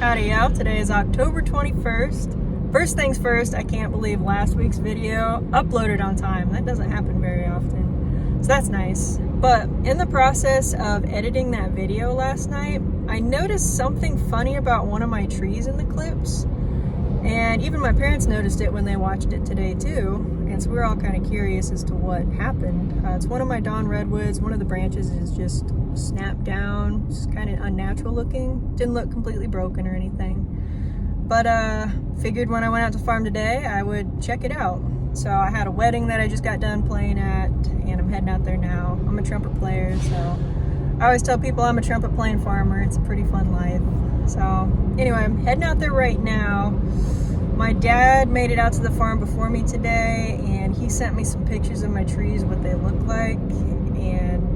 Howdy y'all, today is October 21st. First things first, I can't believe last week's video uploaded on time. That doesn't happen very often, so that's nice. But in the process of editing that video last night, I noticed something funny about one of my trees in the clips. And even my parents noticed it when they watched it today too. And so we were all kind of curious as to what happened. It's one of my dawn redwoods. One of the branches is just snapped down, just kind of unnatural looking. Didn't look completely broken or anything. But figured when I went out to farm today, I would check it out. So I had a wedding that I just got done playing at, and I'm heading out there now. I'm a trumpet player, so I always tell people I'm a trumpet playing farmer. It's a pretty fun life. So anyway, I'm heading out there right now. My dad made it out to the farm before me today, and he sent me some pictures of my trees, what they look like, and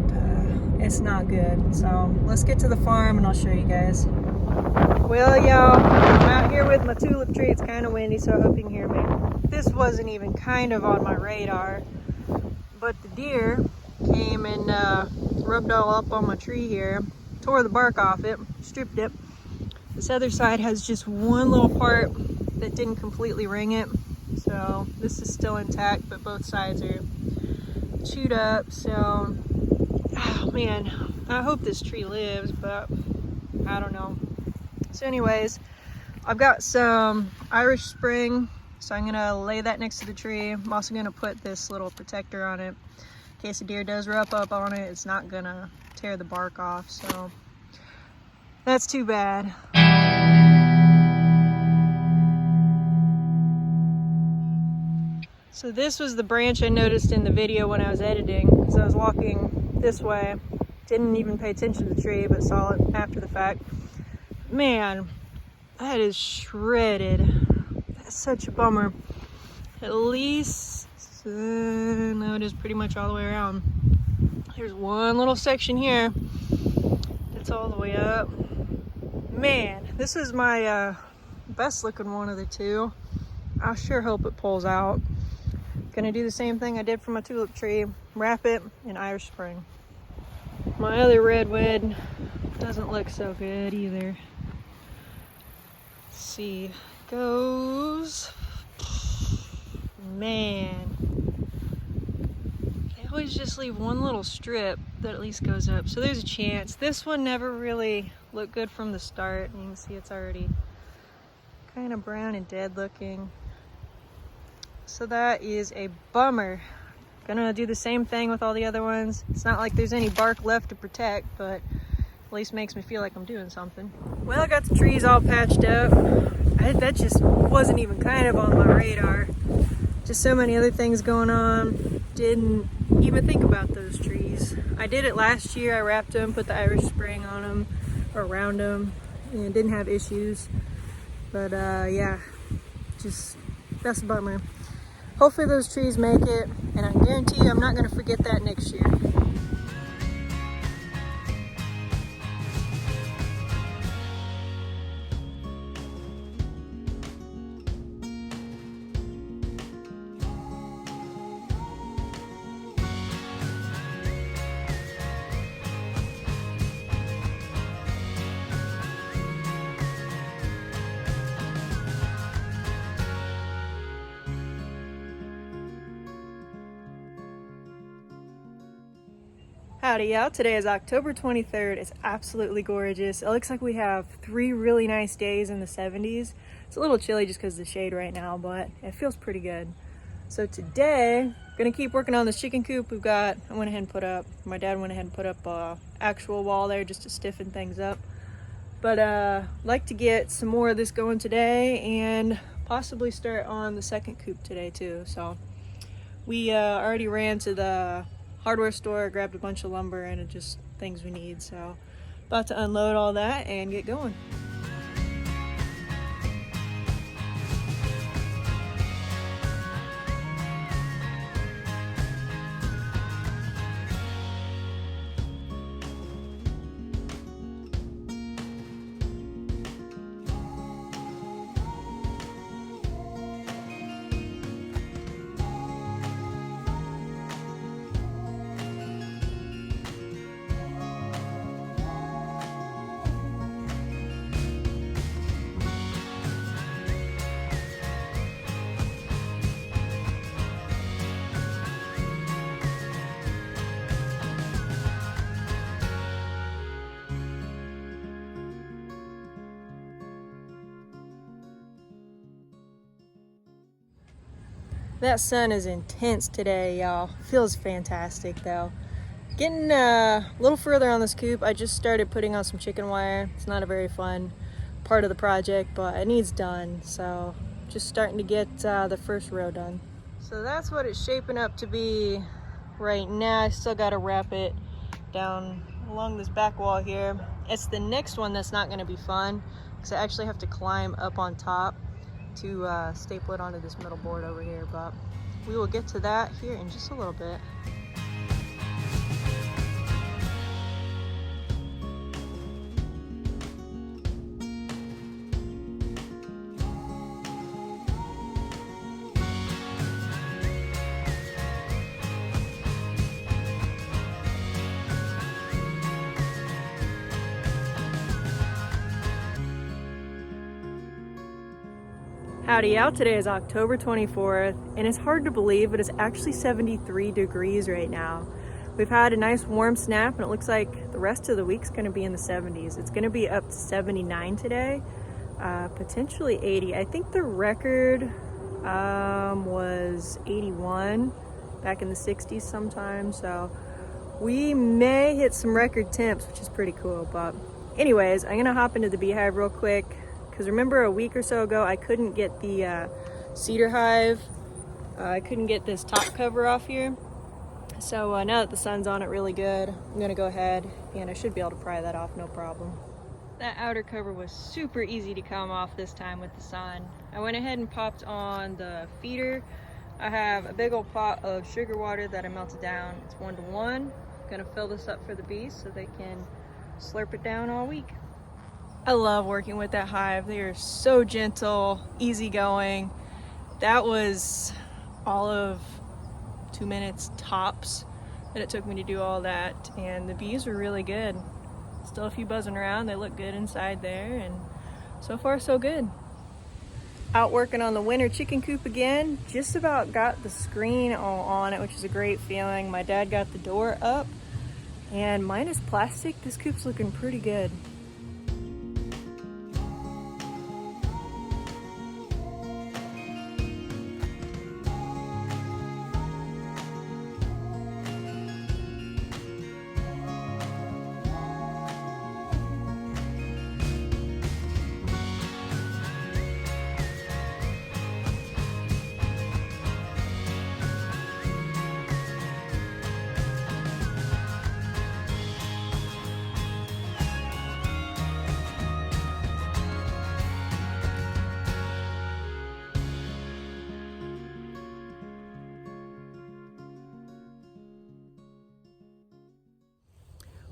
it's not good. So let's get to the farm and I'll show you guys. Well, y'all, I'm out here with my tulip tree. It's kind of windy, so I hope you can hear me. This wasn't even kind of on my radar, but the deer came and rubbed all up on my tree here, tore the bark off it, stripped it. This other side has just one little part that didn't completely ring it, so this is still intact, but both sides are chewed up. So, oh man, I hope this tree lives, but I don't know. So anyways, I've got some Irish Spring, so I'm gonna lay that next to the tree. I'm also gonna put this little protector on it in case a deer does rub up on it. It's not gonna tear the bark off, so that's too bad. So this was the branch I noticed in the video when I was editing, because I was walking this way, didn't even pay attention to the tree, but saw it after the fact. Man, that is shredded. That's such a bummer. At least, no, it is pretty much all the way around. There's one little section here that's all the way up. Man, this is my best looking one of the two. I sure hope it pulls out. Gonna do the same thing I did for my tulip tree, wrap it in Irish Spring. My other redwood doesn't look so good either. Let's see, goes, man. They always just leave one little strip that at least goes up, so there's a chance. This one never really looked good from the start. You can see it's already kind of brown and dead looking. So that is a bummer. Gonna do the same thing with all the other ones. It's not like there's any bark left to protect, but at least makes me feel like I'm doing something. Well, I got the trees all patched up. That just wasn't even kind of on my radar. Just so many other things going on. Didn't even think about those trees. I did it last year. I wrapped them, put the Irish Spring on them, or around them, and didn't have issues. But yeah, just, that's a bummer. Hopefully those trees make it, and I guarantee you I'm not going to forget that next year. Howdy y'all, today is October 23rd. It's absolutely gorgeous. It looks like we have 3 really nice days in the 70s. It's a little chilly just because of the shade right now, but it feels pretty good. So today, I'm gonna keep working on this chicken coop we've got. I went ahead and put up, my dad went ahead and put up a actual wall there just to stiffen things up. But like to get some more of this going today and possibly start on the second coop today too. So we already ran to the hardware store, grabbed a bunch of lumber and just things we need. So about to unload all that and get going. That sun is intense today, y'all. Feels fantastic though. Getting a little further on this coop, I just started putting on some chicken wire. It's not a very fun part of the project, but it needs done. So just starting to get the first row done. So that's what it's shaping up to be right now. I still got to wrap it down along this back wall here. It's the next one that's not going to be fun because I actually have to climb up on top to staple it onto this middle board over here, but we will get to that here in just a little bit. Howdy out, today is October 24th, and it's hard to believe, but it's actually 73 degrees right now. We've had a nice warm snap, and it looks like the rest of the week's gonna be in the 70s. It's gonna be up to 79 today, potentially 80. I think the record was 81 back in the 60s sometime, so we may hit some record temps, which is pretty cool. But anyways, I'm gonna hop into the beehive real quick. Because remember a week or so ago, I couldn't get the cedar hive. I couldn't get this top cover off here. So now that the sun's on it really good, I'm gonna go ahead and I should be able to pry that off, no problem. That outer cover was super easy to come off this time with the sun. I went ahead and popped on the feeder. I have a big old pot of sugar water that I melted down. It's 1 to 1. I'm gonna fill this up for the bees so they can slurp it down all week. I love working with that hive. They are so gentle, easygoing. That was all of 2 minutes tops that it took me to do all that, and the bees were really good. Still a few buzzing around. They look good inside there, and so far so good. Out working on the winter chicken coop again. Just about got the screen all on it, which is a great feeling. My dad got the door up, and minus plastic, this coop's looking pretty good.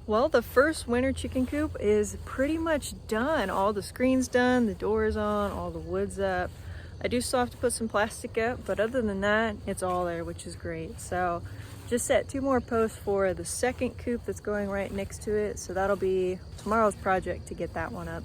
Well, the first winter chicken coop is pretty much done. All the screens done, the doors on, all the wood's up. I do still have to put some plastic up, but other than that, it's all there, which is great. So just set 2 more posts for the second coop that's going right next to it. So that'll be tomorrow's project to get that one up.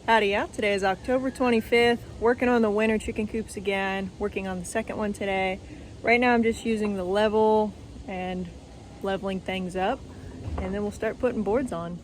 Howdy out, today is October 25th, working on the winter chicken coops again, working on the second one today. Right now I'm just using the level and leveling things up, and then we'll start putting boards on.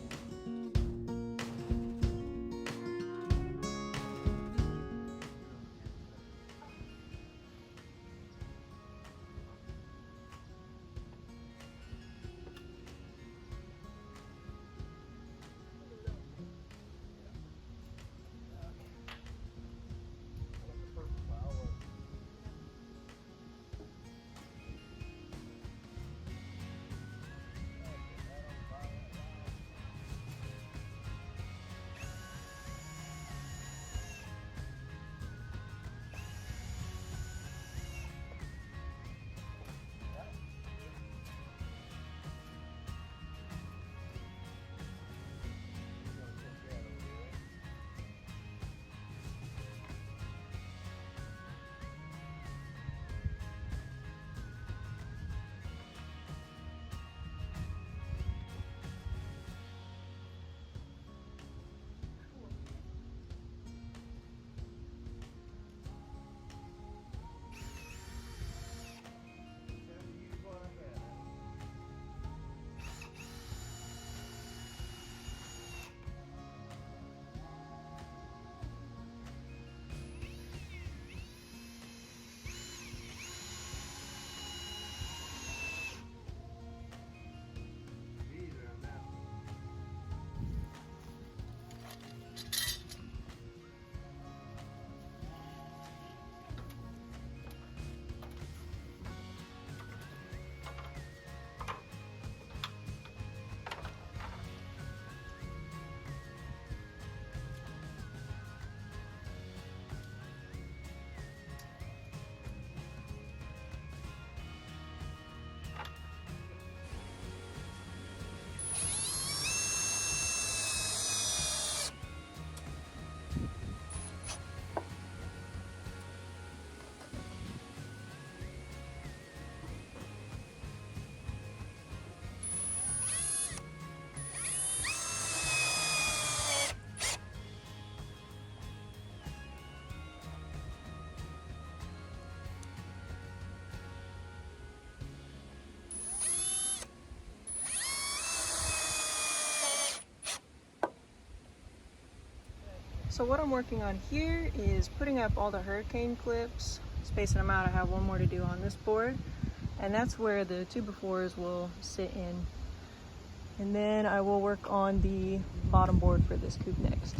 So what I'm working on here is putting up all the hurricane clips, spacing them out. I have one more to do on this board, and that's where the 2x4s will sit in. And then I will work on the bottom board for this coop next.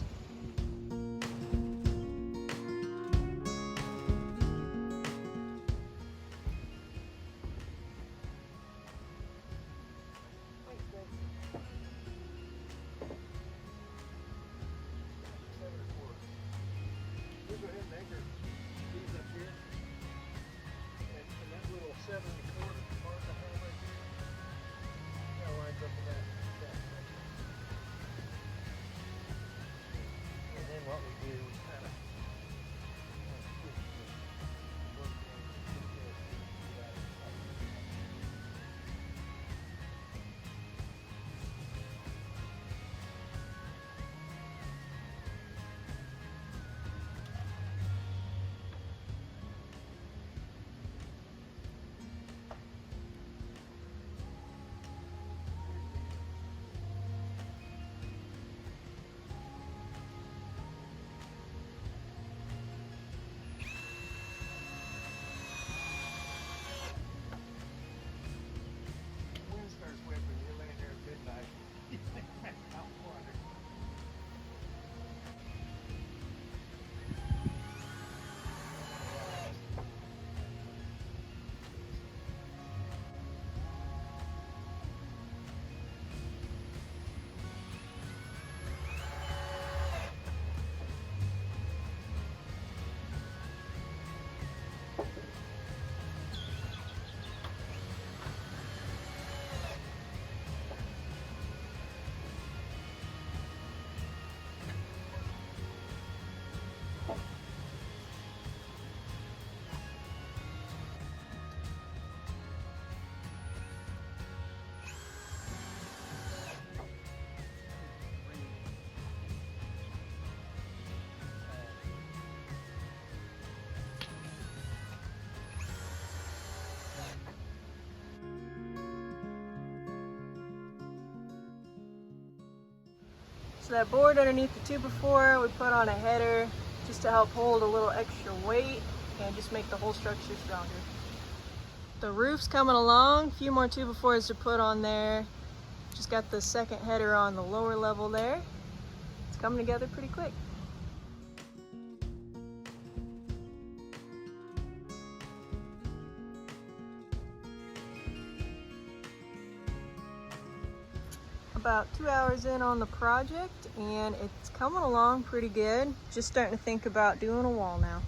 Go ahead and anchor these up here. And that little 7 1/4 part I have right here, that lines up with that. And then what we do is kind of starts whipping, you're laying there at midnight. Out wandering. So that board underneath the 2x4, we put on a header just to help hold a little extra weight and just make the whole structure stronger. The roof's coming along, a few more 2x4s to put on there. Just got the second header on the lower level there. It's coming together pretty quick. About 2 hours in on the project, and it's coming along pretty good. Just starting to think about doing a wall now.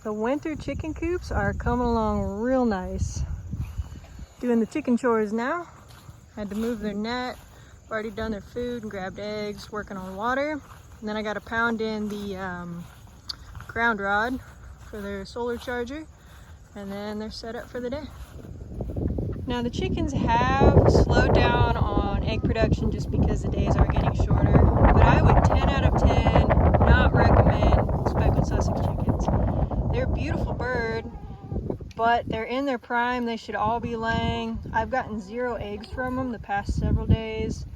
The winter chicken coops are coming along real nice. Doing the chicken chores now. Had to move their net. Already done their food and grabbed eggs, working on water. And then I got to pound in the ground rod for their solar charger. And then they're set up for the day. Now the chickens have slowed down on egg production just because the days are getting shorter. But I would 10 out of 10 not recommend speckled Sussex chickens. They're a beautiful bird, but they're in their prime. They should all be laying. I've gotten 0 eggs from them the past several days.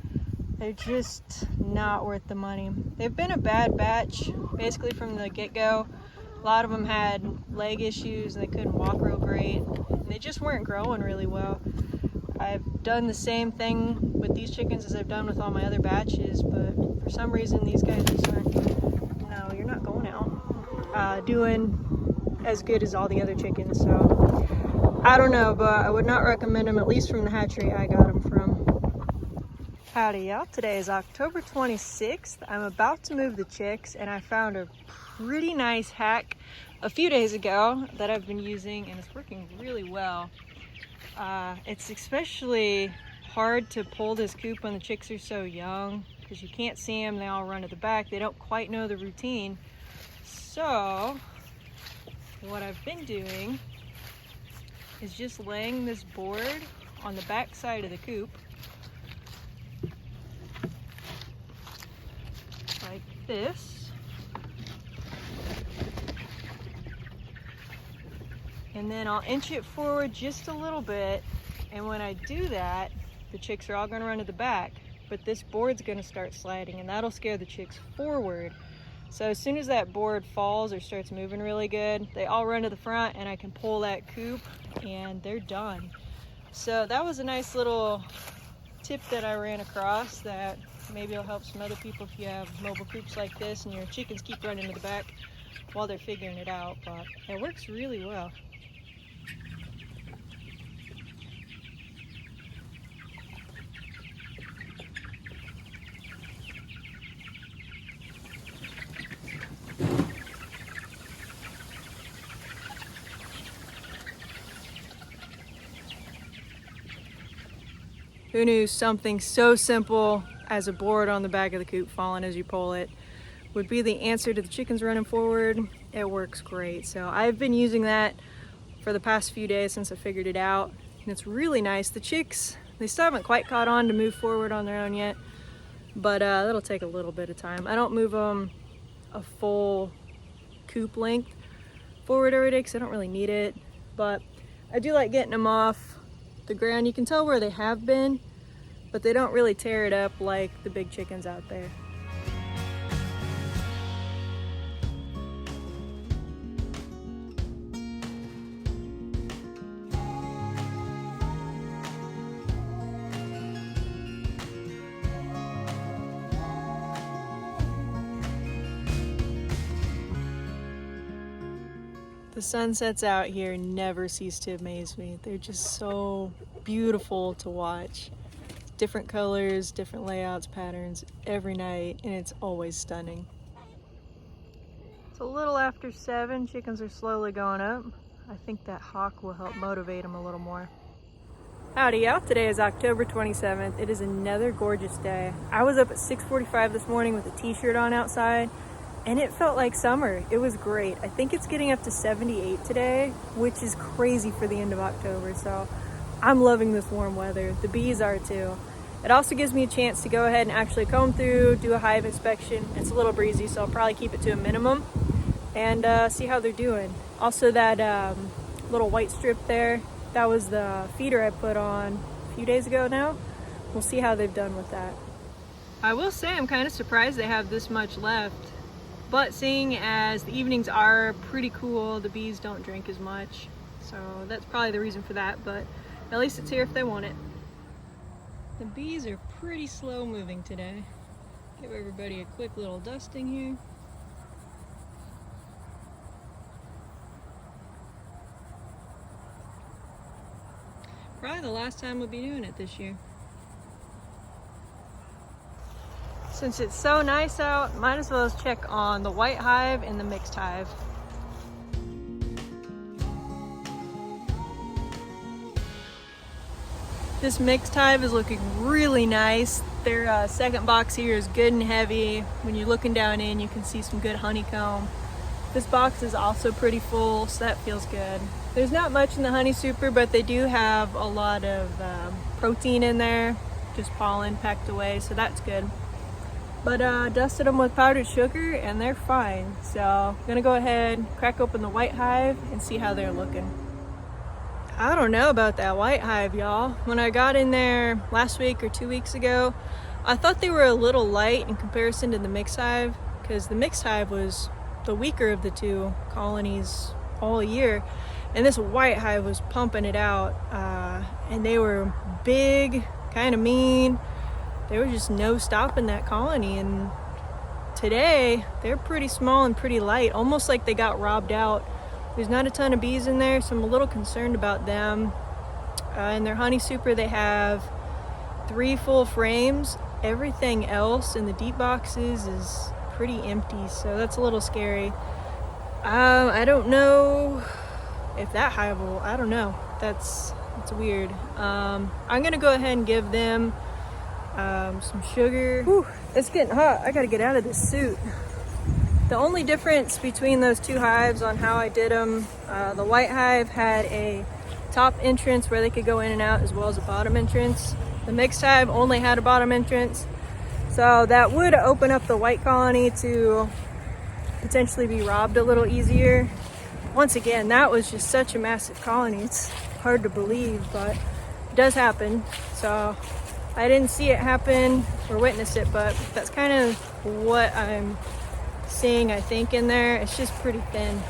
They're just not worth the money. They've been a bad batch basically from the get-go. A lot of them had leg issues and they couldn't walk real great. They just weren't growing really well. I've done the same thing with these chickens as I've done with all my other batches, but for some reason these guys just aren't, no, you're not going out, doing as good as all the other chickens. So I don't know, but I would not recommend them, at least from the hatchery I got them from. Howdy y'all, today is October 26th. I'm about to move the chicks and I found a pretty nice hack a few days ago that I've been using and it's working really well. It's especially hard to pull this coop when the chicks are so young because you can't see them, they all run to the back, they don't quite know the routine. So what I've been doing is just laying this board on the back side of the coop like this. And then I'll inch it forward just a little bit, and when I do that, the chicks are all gonna run to the back, but this board's gonna start sliding and that'll scare the chicks forward. So as soon as that board falls or starts moving really good, they all run to the front and I can pull that coop and they're done. So that was a nice little tip that I ran across that maybe will help some other people if you have mobile coops like this and your chickens keep running to the back while they're figuring it out, but it works really well. Who knew something so simple as a board on the back of the coop falling as you pull it would be the answer to the chickens running forward? It works great. So I've been using that for the past few days since I figured it out. And it's really nice. The chicks, they still haven't quite caught on to move forward on their own yet, but that'll take a little bit of time. I don't move them a full coop length forward every day because I don't really need it, but I do like getting them off the ground. You can tell where they have been, but they don't really tear it up like the big chickens out there. The sunsets out here never cease to amaze me. They're just so beautiful to watch. Different colors, different layouts, patterns every night, and it's always stunning. It's a little after 7. Chickens are slowly going up. I think that hawk will help motivate them a little more. Howdy y'all, today is October 27th. It is another gorgeous day. I was up at 6:45 this morning with a t-shirt on outside, and it felt like summer. It was great. I think it's getting up to 78 today, which is crazy for the end of October. So I'm loving this warm weather. The bees are too. It also gives me a chance to go ahead and actually comb through, do a hive inspection. It's a little breezy, so I'll probably keep it to a minimum and see how they're doing. Also that little white strip there, that was the feeder I put on a few days ago now. We'll see how they've done with that. I will say I'm kind of surprised they have this much left. But seeing as the evenings are pretty cool, the bees don't drink as much. So that's probably the reason for that, but at least it's here if they want it. The bees are pretty slow moving today. Give everybody a quick little dusting here. Probably the last time we'll be doing it this year. Since it's so nice out, might as well check on the white hive and the mixed hive. This mixed hive is looking really nice. Their second box here is good and heavy. When you're looking down in, you can see some good honeycomb. This box is also pretty full, so that feels good. There's not much in the honey super, but they do have a lot of protein in there, just pollen packed away, so that's good. But dusted them with powdered sugar and they're fine. So I'm gonna go ahead, crack open the white hive and see how they're looking. I don't know about that white hive, y'all. When I got in there last week or 2 weeks ago, I thought they were a little light in comparison to the mixed hive, because the mixed hive was the weaker of the two colonies all year, and this white hive was pumping it out, and they were big, kind of mean. There was just no stopping that colony, and today they're pretty small and pretty light, almost like they got robbed out. There's not a ton of bees in there, so I'm a little concerned about them. In their honey super, they have 3 full frames. Everything else in the deep boxes is pretty empty, so that's a little scary. I don't know if that hive will, I don't know. That's weird. I'm gonna go ahead and give them some sugar. Whew, it's getting hot. I gotta get out of this suit. The only difference between those two hives on how I did them, the white hive had a top entrance where they could go in and out, as well as a bottom entrance. The mixed hive only had a bottom entrance, so that would open up the white colony to potentially be robbed a little easier. Once again, that was just such a massive colony. It's hard to believe, but it does happen. So I didn't see it happen or witness it, but that's kind of what I'm seeing, I think, in there. It's just pretty thin.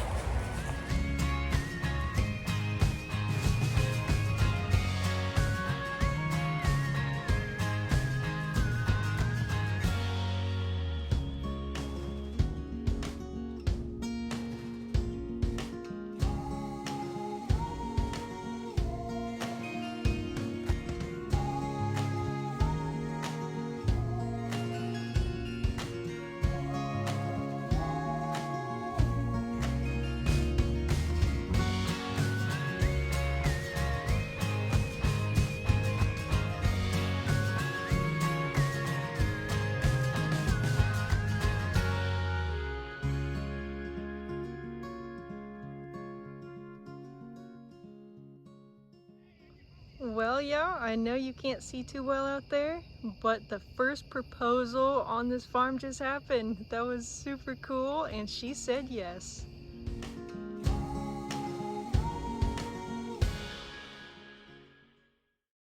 Well, y'all, I know you can't see too well out there, but the first proposal on this farm just happened. That was super cool, and she said yes.